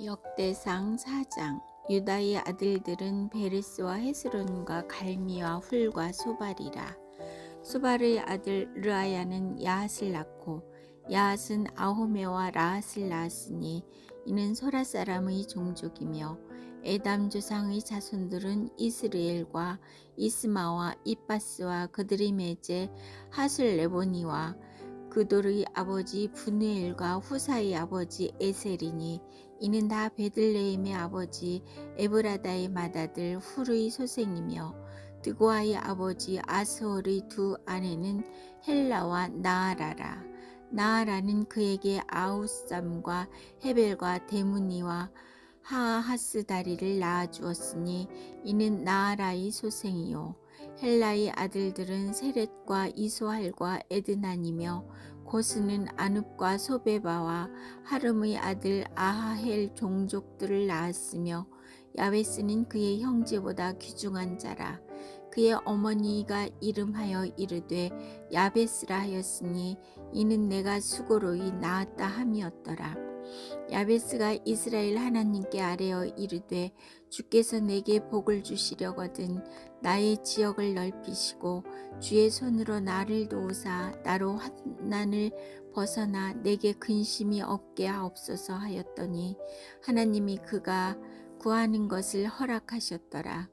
역대상 4장. 유다의 아들들은 베레스와 헤스론과 갈미와 훌과 소발이라. 소발의 아들 르아야는 야핫을 낳고 야핫은 아호메와 라핫을 낳았으니 이는 소라 사람의 종족이며 에담 조상의 자손들은 이스르엘과 이스마와 이빠스와 그들의 매제 하슬레보니와 그돌의 아버지 분우엘과 후사의 아버지 에셀이니 이는 다 베들레헴의 아버지 에브라다의 맏아들 훌의 소생이며 드고아의 아버지 아스홀의 두 아내는 헬라와 나아라라. 나아라는 그에게 아우쌈과 헤벨과 데무니와 하하스다리를 낳아주었으니 이는 나아라의 소생이요 헬라의 아들들은 세렛과 이소할과 에드난이며 고스는 아눕과 소베바와 하름의 아들 아하헬 종족들을 낳았으며 야베스는 그의 형제보다 귀중한 자라. 그의 어머니가 이름하여 이르되 야베스라 하였으니 이는 내가 수고로이 낳았다 함이었더라. 야베스가 이스라엘 하나님께 아뢰어 이르되 주께서 내게 복을 주시려거든 나의 지역을 넓히시고 주의 손으로 나를 도우사 나로 환난을 벗어나 내게 근심이 없게 하옵소서 하였더니 하나님이 그가 구하는 것을 허락하셨더라.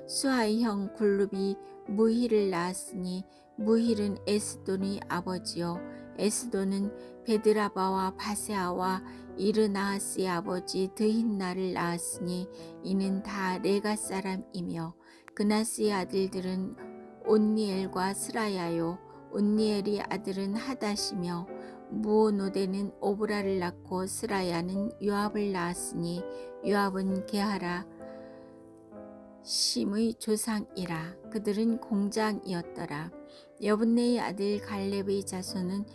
수아의 형 굴룹이 무힐을 낳았으니 무힐은 에스돈의 아버지요 에스돈은 베드라바와 바세아와 이르나하스의 아버지 드힌나를 낳았으니 이는 다 레가 사람이며 그나스의 아들들은 온니엘과 스라야요 온니엘의 아들은 하닷이며 무오노데는 오브라를 낳고 스라야는 요압을 낳았으니 요압은 게하라 심의 조상이라. 그들은 공장이었더라. 여분네의 아들 갈렙의 자손은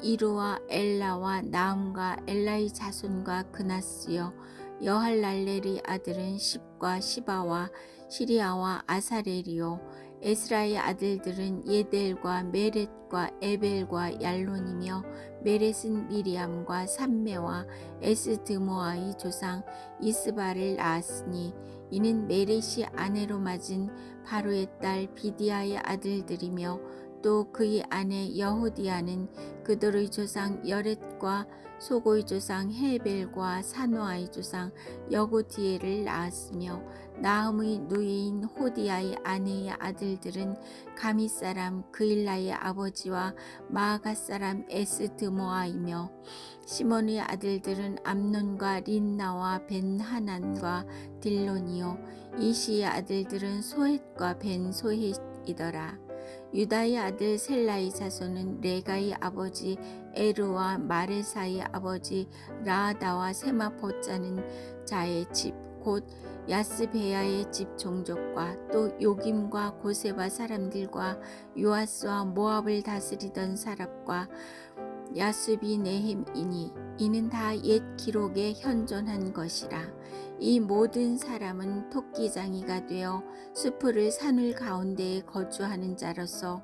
이루와 엘라와 나움과 엘라의 자손과 그나스요 여할랄렐의 아들은 십과 시바와 시리아와 아사렐이요 에스라의 아들들은 예델과 메렛과 에벨과 얄론이며 메렛은 미리암과 삼메와 에스드모아의 조상 이스바를 낳았으니 이는 메렛이 아내로 맞은 바로의 딸 비디아의 아들들이며 또 그의 아내 여호디아는 그들의 조상 여렛과 소고의 조상 헤벨과 사노아의 조상 여고디엘을 낳았으며 나음의 누이인 호디아의 아내의 아들들은 가미 사람 그일라의 아버지와 마아가 사람 에스드모아이며 시몬의 아들들은 암논과 린나와 벤하난과 딜론이요 이시의 아들들은 소헷과 벤소헷이더라. 유다의 아들 셀라의 자손은 레가의 아버지 에르와 마레사의 아버지 라아다와 세마포자는 자의 집 곧 야스베야의 집 종족과 또 요김과 고세바 사람들과 요아스와 모압을 다스리던 사람과 야수비 네헴이니 이는 다 옛 기록에 현존한 것이라. 이 모든 사람은 토끼장이가 되어 수풀을 산을 가운데에 거주하는 자로서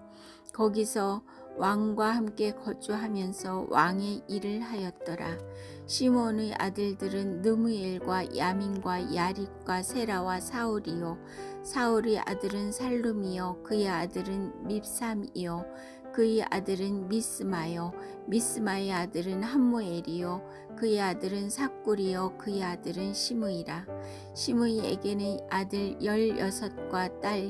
거기서 왕과 함께 거주하면서 왕의 일을 하였더라. 시몬의 아들들은 느무엘과 야민과 야립과 세라와 사울이요 사울의 아들은 살룸이요 그의 아들은 밉삼이요 그의 아들은 미스마요 미스마의 아들은 함무엘이요 그의 아들은 삭굴이요 그의 아들은 시므이라. 시므이에게는 아들 16과 딸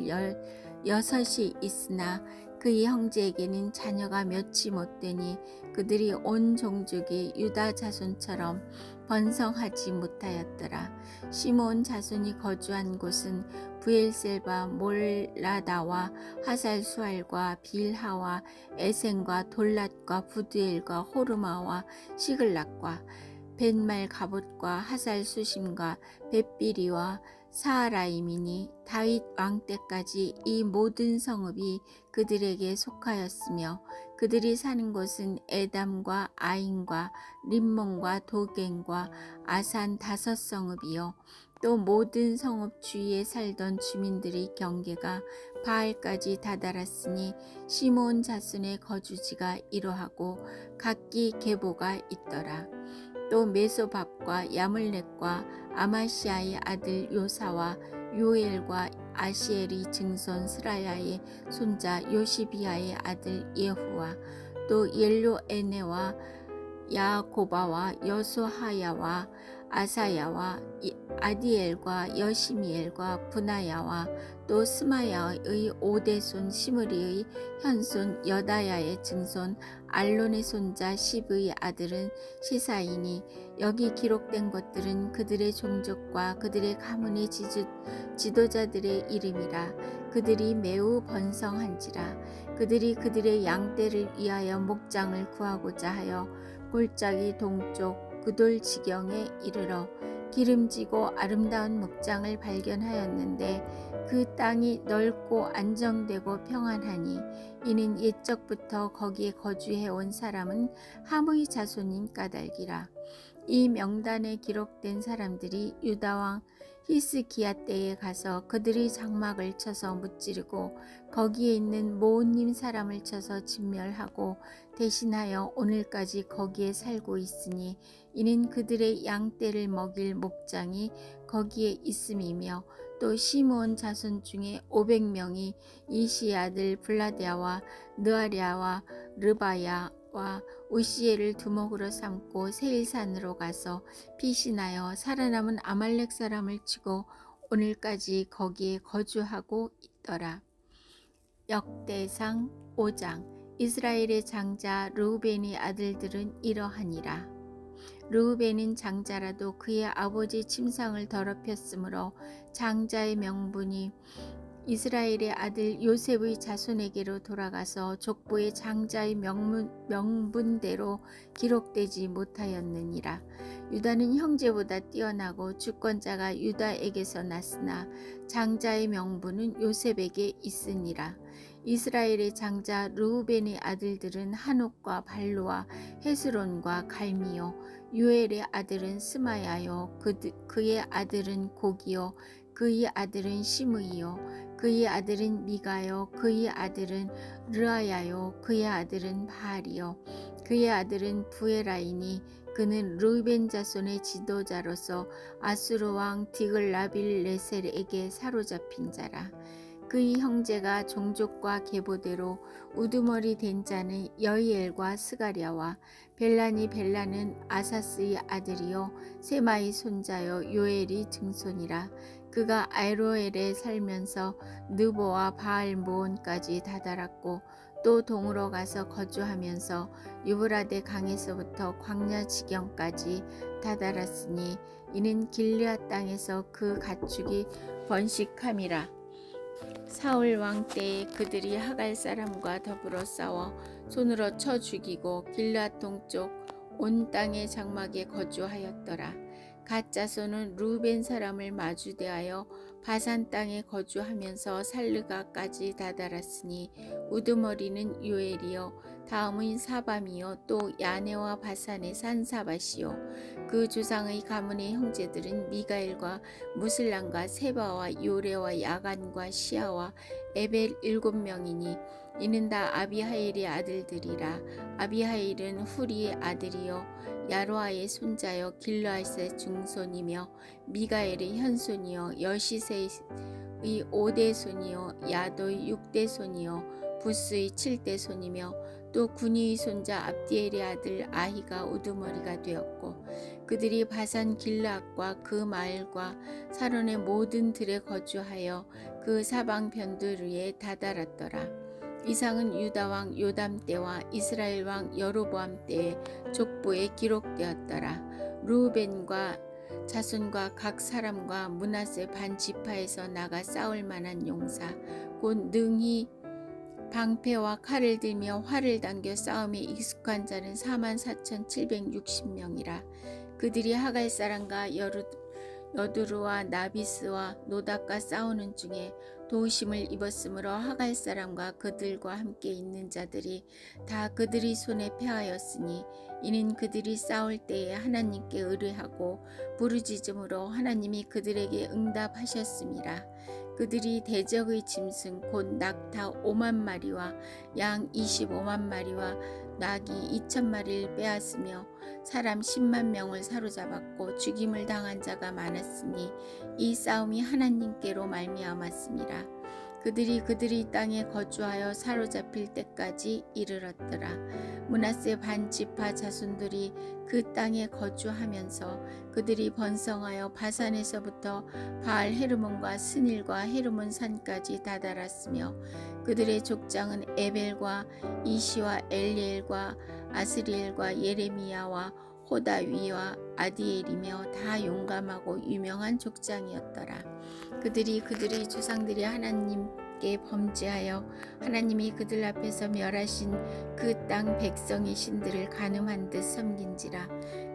16이 있으나 그의 형제에게는 자녀가 몇이 못되니 그들이 온 종족이 유다 자손처럼 번성하지 못하였더라. 시므온 자손이 거주한 곳은 부엘셀바 몰라다와 하살수알과 빌하와 에센과 돌랏과 부두엘과 호르마와 시글락과 벤말 가봇과 하살수심과 벳비리와 사하라임이니 다윗 왕 때까지 이 모든 성읍이 그들에게 속하였으며 그들이 사는 곳은 에담과 아인과 림몬과 도겐과 아산 5성읍이요 또 모든 성읍 주위에 살던 주민들의 경계가 바알까지 다다랐으니 시므온 자손의 거주지가 이러하고 각기 계보가 있더라. 또 메소밥과 야물렉과 아마시아의 아들 요사와 요엘과 아시엘이 증손 스라야의 손자 요시비아의 아들 예후와 또 옐로에네와 야고바와 여수하야와 아사야와 아디엘과 여시미엘과 분하야와 또 스마야의 오대손 시므리의 현손 여다야의 증손 알론의 손자 시브의 아들은 시사이니 여기 기록된 것들은 그들의 종족과 그들의 가문의 지도자들의 이름이라. 그들이 매우 번성한지라. 그들이 그들의 양떼를 위하여 목장을 구하고자 하여 골짜기 동쪽 그돌 지경에 이르러 기름지고 아름다운 목장을 발견하였는데 그 땅이 넓고 안정되고 평안하니 이는 옛적부터 거기에 거주해온 사람은 함의 자손인 까닭이라. 이 명단에 기록된 사람들이 유다왕 히스기야 때에 가서 그들이 장막을 쳐서 무찌르고 거기에 있는 모온님 사람을 쳐서 진멸하고 대신하여 오늘까지 거기에 살고 있으니 이는 그들의 양떼를 먹일 목장이 거기에 있음이며 또 시므온 자손 중에 500명이 이시의 아들 블라데아와 느아랴와 르바야와 우시엘을 두목으로 삼고 세일산으로 가서 피신하여 살아남은 아말렉 사람을 치고 오늘까지 거기에 거주하고 있더라. 역대상 5장. 이스라엘의 장자 르우벤의 아들들은 이러하니라. 르우벤은 장자라도 그의 아버지 침상을 더럽혔으므로 장자의 명분이 이스라엘의 아들 요셉의 자손에게로 돌아가서 족보의 장자의 명분대로 기록되지 못하였느니라. 유다는 형제보다 뛰어나고 주권자가 유다에게서 났으나 장자의 명분은 요셉에게 있으니라. 이스라엘의 장자 르우벤의 아들들은 한옥과 발루와 헤스론과 갈미요. 유엘의 아들은 스마야요. 그의 아들은 고기요. 그의 아들은 시므이요. 그의 아들은 미가요. 그의 아들은 르아야요. 그의 아들은 바알이요. 그의 아들은 부에라이니 그는 르우벤 자손의 지도자로서 아수르 왕 디글라빌레셀에게 사로잡힌 자라. 그의 형제가 종족과 계보대로 우두머리 된 자는 여이엘과 스가랴와 벨라는 아사스의 아들이요 세마의 손자요 요엘이 증손이라. 그가 아로엘에 살면서 느보와 바알모온까지 다다랐고 또 동으로 가서 거주하면서 유브라데 강에서부터 광야 지경까지 다다랐으니 이는 길르앗 땅에서 그 가축이 번식함이라. 사울 왕 때에 그들이 하갈 사람과 더불어 싸워 손으로 쳐 죽이고 길르앗 동쪽 온 땅의 장막에 거주하였더라. 갓 자손은 루벤 사람을 마주대하여 바산 땅에 거주하면서 살르가까지 다다랐으니 우두머리는 요엘이요 다음은 사밤이요 또 야네와 바산의 산사밭이요. 그 조상의 가문의 형제들은 미가엘과 무슬람과 세바와 요레와 야간과 시아와 에벨 7명이니 이는 다 아비하일의 아들들이라. 아비하일은 후리의 아들이요 야로아의 손자요 길르앗의 증손이며 미가엘의 현손이요 여시세의 5대 손이요 야도의 6대 손이요 부스의 7대 손이며 또 구니의 손자 압디엘의 아들 아히가 우두머리가 되었고 그들이 바산 길르앗과 그 마을과 사론의 모든 들에 거주하여 그 사방 변들 위에 다다랐더라. 이상은 유다 왕 요담 때와 이스라엘 왕 여로보암 때의 족보에 기록되었더라. 르우벤과 자손과 각 사람과 므낫세 반 지파에서 나가 싸울 만한 용사 곧 능히 방패와 칼을 들며 활을 당겨 싸움에 익숙한 자는 44,760명이라. 그들이 하갈 사람과 여두루와 나비스와 노닥과 싸우는 중에 도우심을 입었으므로 하갈 사람과 그들과 함께 있는 자들이 다 그들이 손에 패하였으니 이는 그들이 싸울 때에 하나님께 의뢰하고 부르짖음으로 하나님이 그들에게 응답하셨음이라. 그들이 대적의 짐승 곧 낙타 5만 마리와 양 25만 마리와 나귀 2천 마리를 빼앗으며 사람 10만 명을 사로잡았고 죽임을 당한 자가 많았으니 이 싸움이 하나님께로 말미암았습니다. 그들이 땅에 거주하여 사로잡힐 때까지 이르렀더라. 므낫세 반 지파 자손들이 그 땅에 거주하면서 그들이 번성하여 바산에서부터 바알 헤르몬과 스닐과 헤르몬 산까지 다다랐으며 그들의 족장은 에벨과 이시와 엘리엘과 아스리엘과 예레미야와 호다위와 아디엘이며 다 용감하고 유명한 족장이었더라. 그들의 조상들이 하나님께 범죄하여 하나님이 그들 앞에서 멸하신 그 땅 백성의 신들을 간음한 듯 섬긴지라.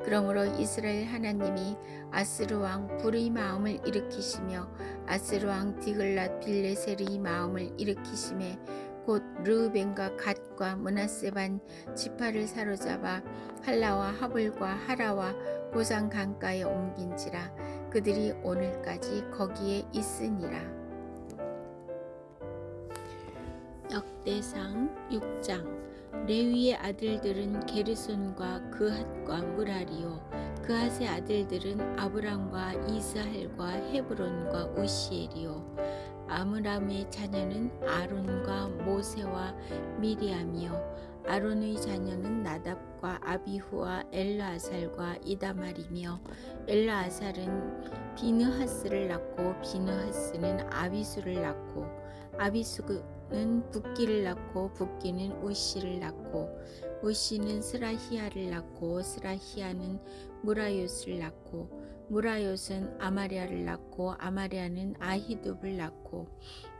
그러므로 이스라엘 하나님이 아스르 왕 불의 마음을 일으키시며 아스르 왕 디글랏 빌레셀의 마음을 일으키심에 곧 르우벤과 갓과 므낫세 반 지파를 사로잡아 할라와 하볼과 하라와 고산 강가에 옮긴지라. 그들이 오늘까지 거기에 있으니라. 역대상 6장. 레위의 아들들은 게르손과 그핫과 무라리요. 그핫의 아들들은 아브람과 이스할과 헤브론과 우시엘이요. 아므람의 자녀는 아론과 모세와 미리암이요. 아론의 자녀는 나답과 아비후와 엘르아살과 이다말이며 엘르아살은 비느하스를 낳고 비느하스는 아비수를 낳고 아비수는 붓기를 낳고 붓기는 우시를 낳고 우시는 스라히야를 낳고 스라히야는 무라요스를 낳고 무라요스는 아마리아를 낳고 아마리아는 아히둡을 낳고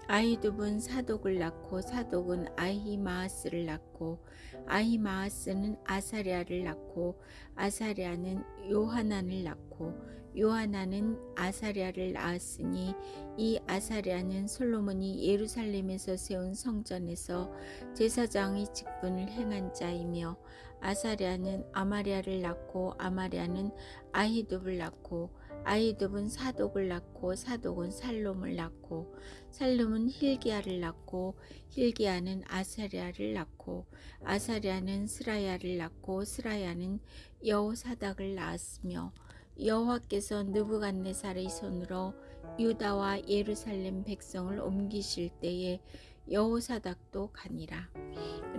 아히둡은 사독을 낳고 사독은 아히마아스를 낳고 아히마아스는 아사랴를 낳고 아사랴는 요하난을 낳고 요하난은 아사랴를 낳았으니 이 아사랴는 솔로몬이 예루살렘에서 세운 성전에서 제사장의 직분을 행한 자이며 아사랴는 아마랴를 낳고 아마랴는 아히둡을 낳고 아히둡은 사독을 낳고 사독은 살롬을 낳고 살롬은 힐기야를 낳고 힐기야는 아사랴를 낳고 아사랴는 스라야를 낳고 스라야는 여호사닥을 낳았으며 여호와께서 느부갓네살의 손으로 유다와 예루살렘 백성을 옮기실 때에 여호사닥도 가니라.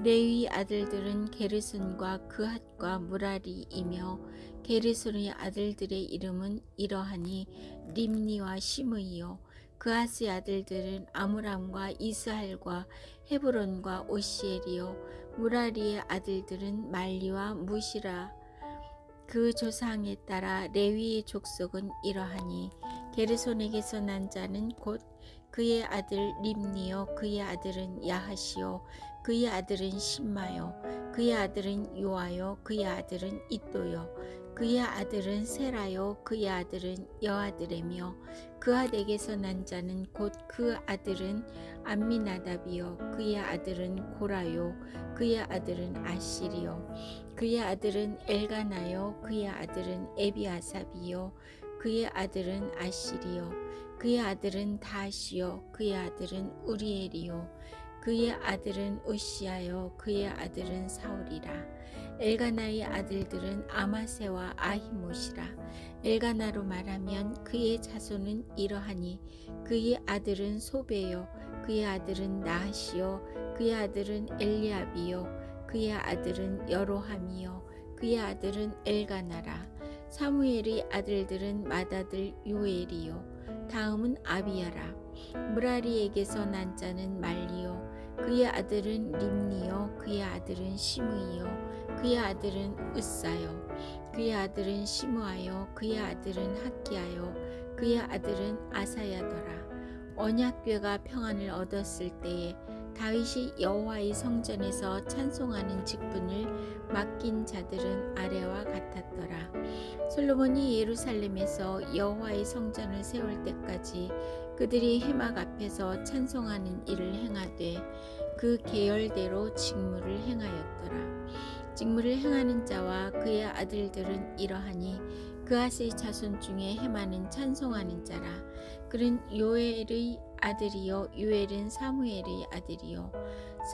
레위 아들들은 게르손과 그핫과 무라리이며 게르손의 아들들의 이름은 이러하니 림니와 시므이요. 그핫의 아들들은 아므람과 이스할과 헤브론과 오시엘이요. 무라리의 아들들은 말리와 무시라. 그 조상에 따라 레위의 족속은 이러하니 게르손에게서 난 자는 곧 그의 아들 림니요 그의 아들은 야하시요 그의 아들은 심마요 그의 아들은 요아요 그의 아들은 이또요 그의 아들은 세라요 그의 아들은 여아드레며 그아덱에서 난 자는 곧 그 아들은 암미나답이요 그의 아들은 고라요 그의 아들은 아실이요 그의 아들은 엘가나요 그의 아들은 에비아삽이요 그의 아들은 아실이요 그의 아들은 다시요 그의 아들은 우리엘이요 그의 아들은 우시아요 그의 아들은 사울이라. 엘가나의 아들들은 아마세와 아히못이라. 엘가나로 말하면 그의 자손은 이러하니 그의 아들은 소베요 그의 아들은 나하시요 그의 아들은 엘리압이요 그의 아들은 여로함이요 그의 아들은 엘가나라. 사무엘의 아들들은 맏아들 요엘이요 다음은 아비야라. 무라리에게서 난 자는 말리요 그의 아들은 림니요 그의 아들은 시므이요 그의 아들은 으사요 그의 아들은 시므아요 그의 아들은 학기야요 그의 아들은 아사야더라. 언약궤가 평안을 얻었을 때에 다윗이 여호와의 성전에서 찬송하는 직분을 맡긴 자들은 아래와 같았더라. 솔로몬이 예루살렘에서 여호와의 성전을 세울 때까지 그들이 회막 앞에서 찬송하는 일을 행하되 그 계열대로 직무를 행하였더라. 직무를 행하는 자와 그의 아들들은 이러하니 그앗의 자손 중에 헤마는 찬송하는 자라. 그는 요엘의 아들이요 유엘은 사무엘의 아들이요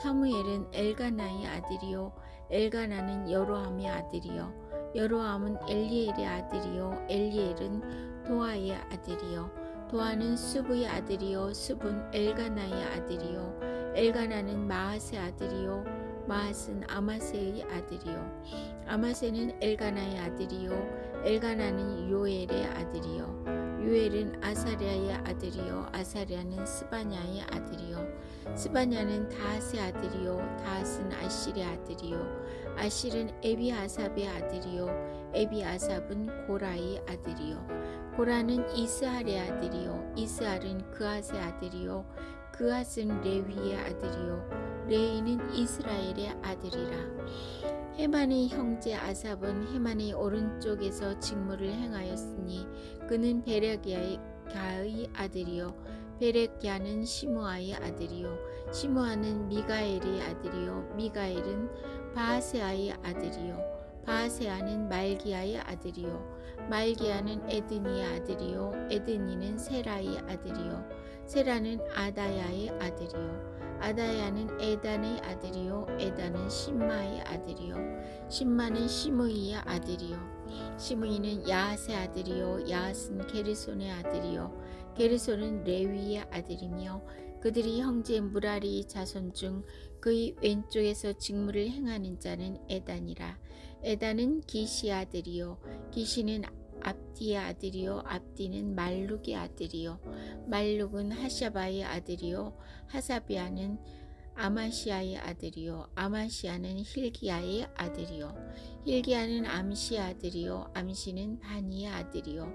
사무엘은 엘가나의 아들이요 엘가나는 여로함의 아들이요 여로함은 엘리엘의 아들이요 엘리엘은 도아의 아들이요 도아는 수브의 아들이요 수브는 엘가나의 아들이요 엘가나는 마하스의 아들이요 마하스는 아마세의 아들이요 아마세는 엘가나의 아들이요 엘가나는 요엘의 아들이요 요엘은 아사랴의 아들이요 아사랴는 스바냐의 아들이요 스바냐는 다핫의 아들이요 다핫은 아실의 아들이요 아실은 에비아삽의 아들이요 에비아삽은 고라의 아들이요 고라는 이스할의 아들이요 이스할은 그앗의 아들이요 그앗은 레위의 아들이요 레위는 이스라엘의 아들이라 헤만의 형제 아삽은 헤만의 오른쪽에서 직무를 행하였으니 그는 베레기야의 아들이요 베레기야는 시므아의 아들이요 시므아는 미가엘의 아들이요 미가엘은 바하세아의 아들이요 바하세아는 말기야의 아들이요 말기야는 에드니의 아들이요 에드니는 세라의 아들이요 세라는 아다야의 아들이요 아다야는 에단의 아들이요 에단은 심마의 아들이요 심마는 시므이의 아들이요 시므이는 야핫의 아들이요 야핫은 게르손의 아들이요 게르손은 레위의 아들이며 그들이 형제 무라리의 자손 중 그의 왼쪽에서 직무를 행하는 자는 에단이라 에단은 기시의 아들이요 기시는 압디의 아들이요 압디는 말룩의 아들이요 말룩은 하샤바의 아들이요 하사비아는 아마시아의 아들이요 아마시아는 힐기야의 아들이요 힐기야는 암시의 아들이요 암시는 바니의 아들이요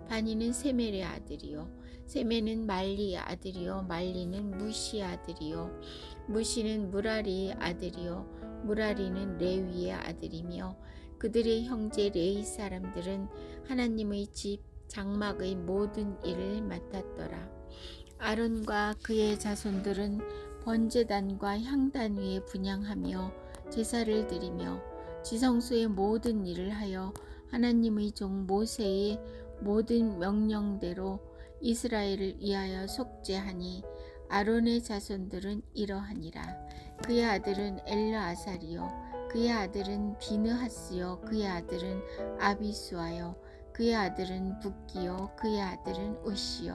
바니는 세멜의 아들이요 세멜은 말리의 아들이요 말리는 무시의 아들이요 무시는 무라리의 아들이요 무라리는 레위의 아들이며 그들의 형제 레위 사람들은 하나님의 집 장막의 모든 일을 맡았더라. 아론과 그의 자손들은 번제단과 향단 위에 분향하며 제사를 드리며 지성소의 모든 일을 하여 하나님의 종 모세의 모든 명령대로 이스라엘을 위하여 속죄하니 아론의 자손들은 이러하니라. 그의 아들은 엘르아살이요 그의 아들은 비느하스요 그의 아들은 아비수아요 그의 아들은 붓기요 그의 아들은 우시요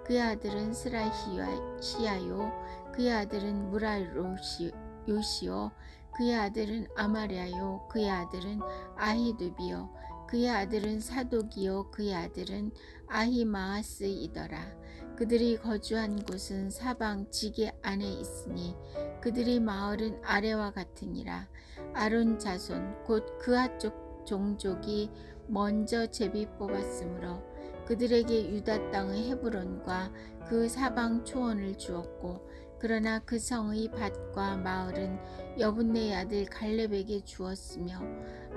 그의 아들은 스라히야요 그의 아들은 무랄요시요 그의 아들은 아마랴요 그의 아들은 아히두비요 그의 아들은 사독이요 그의 아들은 아히마아스이더라. 그들이 거주한 곳은 사방 지게 안에 있으니 그들의 마을은 아래와 같으니라. 아론 자손 곧 그앗 쪽 종족이 먼저 제비 뽑았으므로 그들에게 유다 땅의 헤브론과 그 사방 초원을 주었고 그러나 그 성의 밭과 마을은 여분네의 아들 갈렙에게 주었으며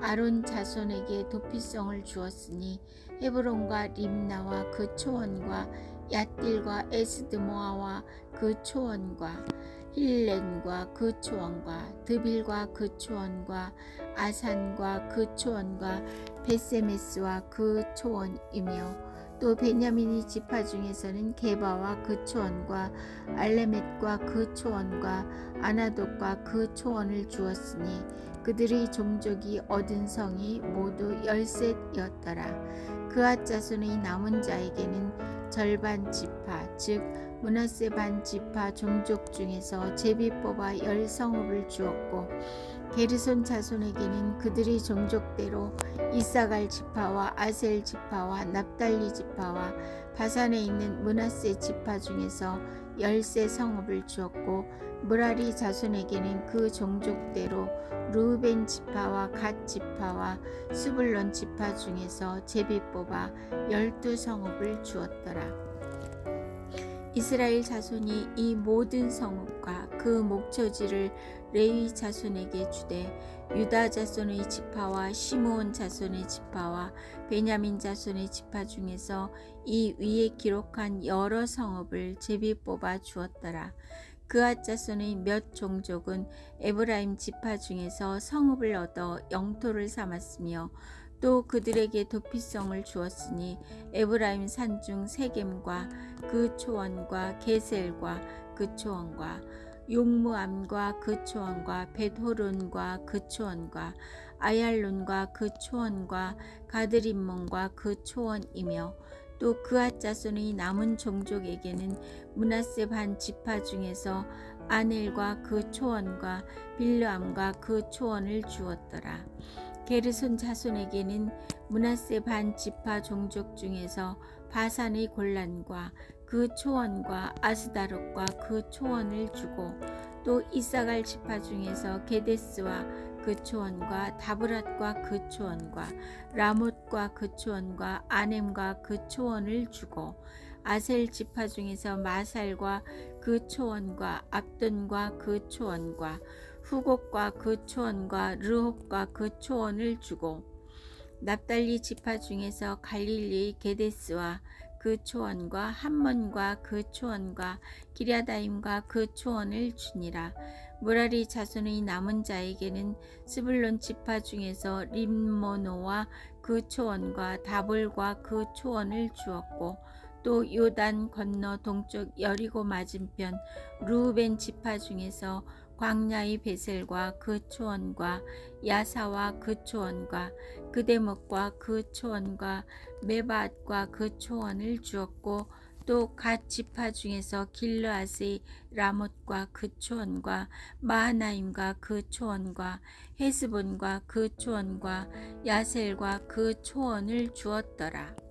아론 자손에게 도피성을 주었으니 헤브론과 림나와 그 초원과 얏딜과 에스드모아와 그 초원과 힐렌과 그 초원과 드빌과 그 초원과 아산과 그 초원과 베세메스와 그 초원이며 또 베냐민의 지파 중에서는 게바와 그 초원과 알레멧과 그 초원과 아나돗과 그 초원을 주었으니 그들의 종족이 얻은 성이 모두 13이었더라. 그앗 자손의 남은 자에게는 절반 지파 즉 므낫세 반 지파 종족 중에서 제비 뽑아 10성읍을 주었고 게르손 자손에게는 그들의 종족대로 이사갈 지파와 아셀 지파와 납달리 지파와 바산에 있는 므낫세 지파 중에서 13성읍을 주었고 무라리 자손에게는 그 종족대로 르우벤 지파와 갓 지파와 스불론 지파 중에서 제비 뽑아 12성읍을 주었더라. 이스라엘 자손이 이 모든 성읍과 그 목초지를 레위 자손에게 주되 유다 자손의 지파와 시므온 자손의 지파와 베냐민 자손의 지파 중에서 이 위에 기록한 여러 성읍을 제비 뽑아 주었더라. 그앗 자손의 몇 종족은 에브라임 지파 중에서 성읍을 얻어 영토를 삼았으며 또 그들에게 도피성을 주었으니 에브라임 산중 세겜과 그 초원과 게셀과 그 초원과 용무암과 그 초원과 벳호론과 그 초원과 아얄론과 그 초원과 가드림몬과 그 초원이며 또 그앗 자손의 남은 종족에게는 므낫세 반 지파 중에서 아넬과 그 초원과 빌르암과 그 초원을 주었더라. 게르손 자손에게는 므낫세 반 지파 종족 중에서 바산의 골란과 그 초원과 아스다롯과 그 초원을 주고 또 이사갈 지파 중에서 게데스와 그 초원과 다브랏과 그 초원과 라못과 그 초원과 아넴과 그 초원을 주고 아셀 지파 중에서 마살과 그 초원과 압돈과 그 초원과 후곡과 그 초원과 르홉과 그 초원을 주고 납달리 지파 중에서 갈릴리 게데스와 그 초원과 함몬과 그 초원과 기랴다임과 그 초원을 주니라. 무라리 자손의 남은 자에게는 스불론 지파 중에서 림모노와 그 초원과 다볼과 그 초원을 주었고 또 요단 건너 동쪽 여리고 맞은편 루벤 지파 중에서 광야의 베셀과 그 초원과 야사와 그 초원과 그대목과 그 초원과 메밧과 그 초원을 주었고 또 갓 지파 중에서 길르앗의 라못과 그 초원과 마하나임과 그 초원과 헤스본과 그 초원과 야셀과 그 초원을 주었더라.